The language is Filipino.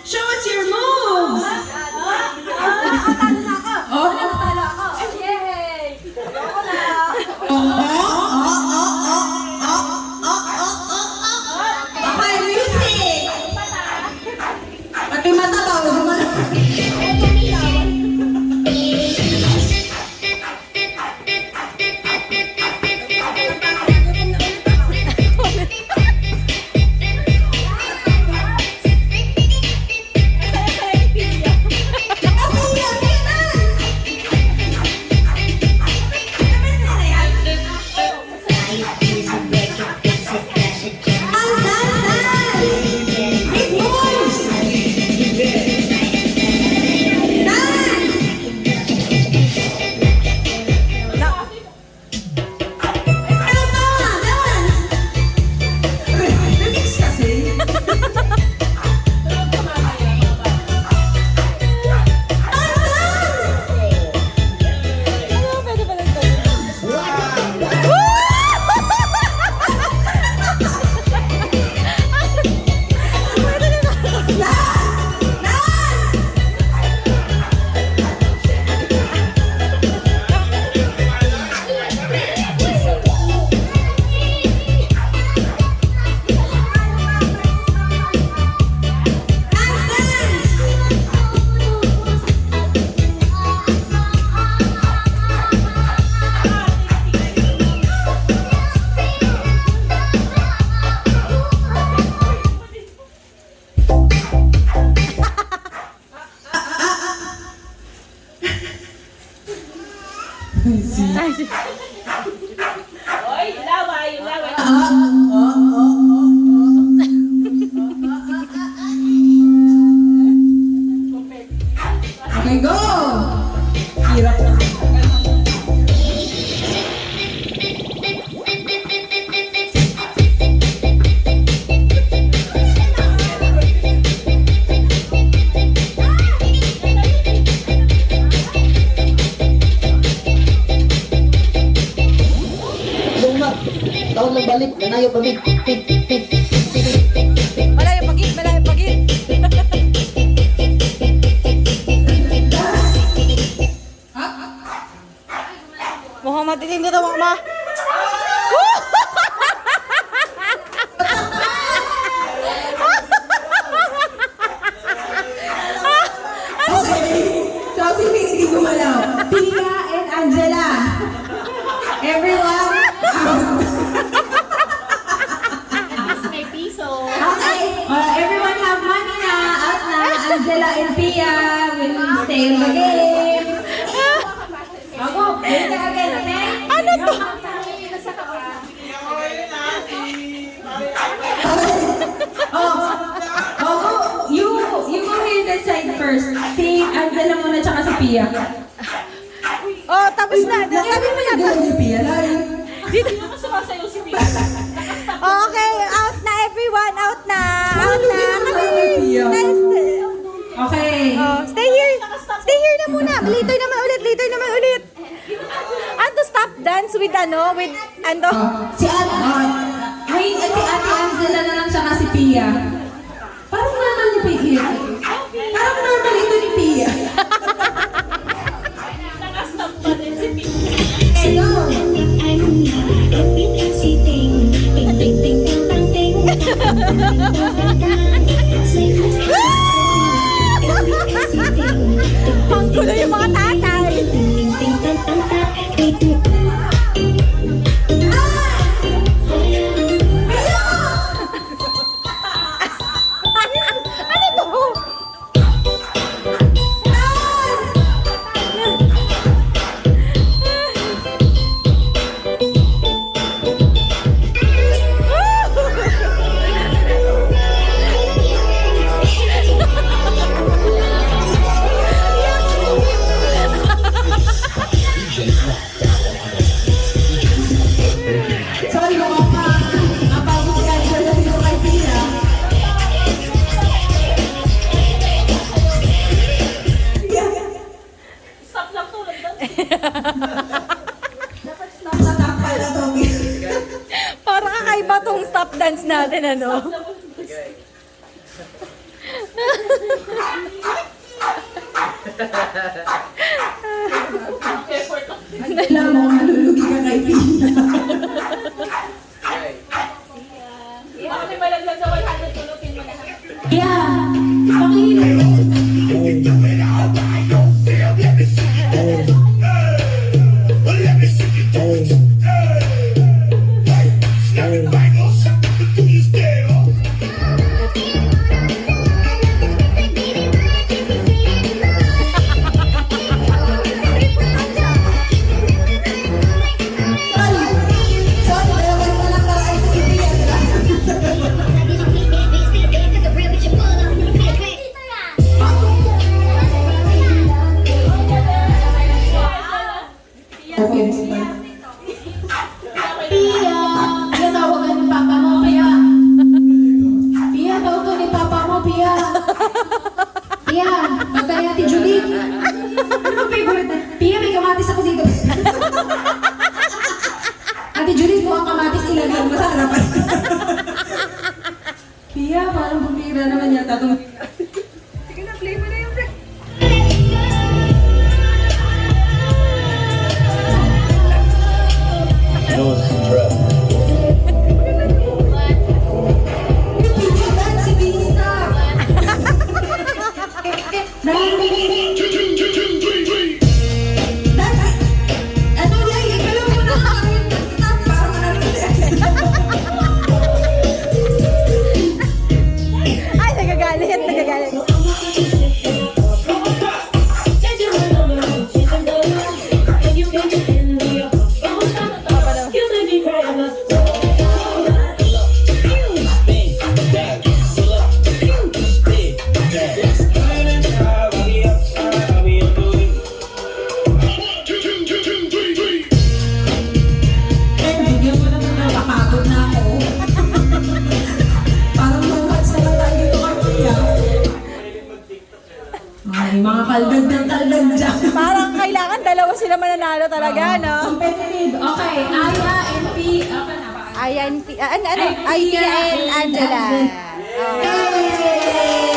Show us your moves! Okay, music! Pati mata ba? Oy, laway, laway. Okay, go! Hirap na. Taon ng balik, nanayo pamig. Malayo pagit, malayo pagit. Mukhang matitim dito, mama. So, sino hindi gumalaw? Pia and Angela. Everyone, May piso. okay. Everyone have money na. Out na. Angela and Pia will stay in the game. Ako, later again, okay? Ano to? You go here that side first. Si Angela muna tsaka si Pia. Oh, tapos na. Sabi mo na. Si Pia lang. Dito. Hindi naman sumasayaw si Pia. Okay, out na everyone. Out na. Out na. Pia. Nice. Okay. Oh, stay here. Stay here na muna. Later naman ulit. Later naman ulit. And to stop dance with with Si Ate, wait, si Ate Angela na lang tsaka si Pia. Parang normal ni Pia. Parang normal ito ni Pia. Nakastop pa din si Pia. Hello. Ang gulo yung mga tatay. Ano to? stop dance natin, ano? Alam mo, malulugi ka kay Pia. Ako may malaglag sa 100, tulupin mo na. Pia, pakinig. Okay, Pia, Pia, tawagan ni Papa mo, Pia. Pia, tawagan ni Papa mo, Pia. Pia, magkaya ni Ate Julie. Ano ang favorite? Pia, may kamatis ako dito. Ate Julie, mukhang kamatis ilagay mo sa harapan. Pia, parang bumira naman yata itong... Sige na, play mo na yung break. Si Pista! Ano yan? Ikala mo na parang Ay, nagagalit, nagagalit. Bigyan mo naman na napagod na ako. Parang lumats na lang tayo dito kay Pia. Ay, mga kaldag ng kaldag dyan. Parang kailangan dalawa sila mananalo talaga, no? Competitive. Okay, Aya, MP. Okay na ba? Ayan, ano, Aya and Angela. Yay!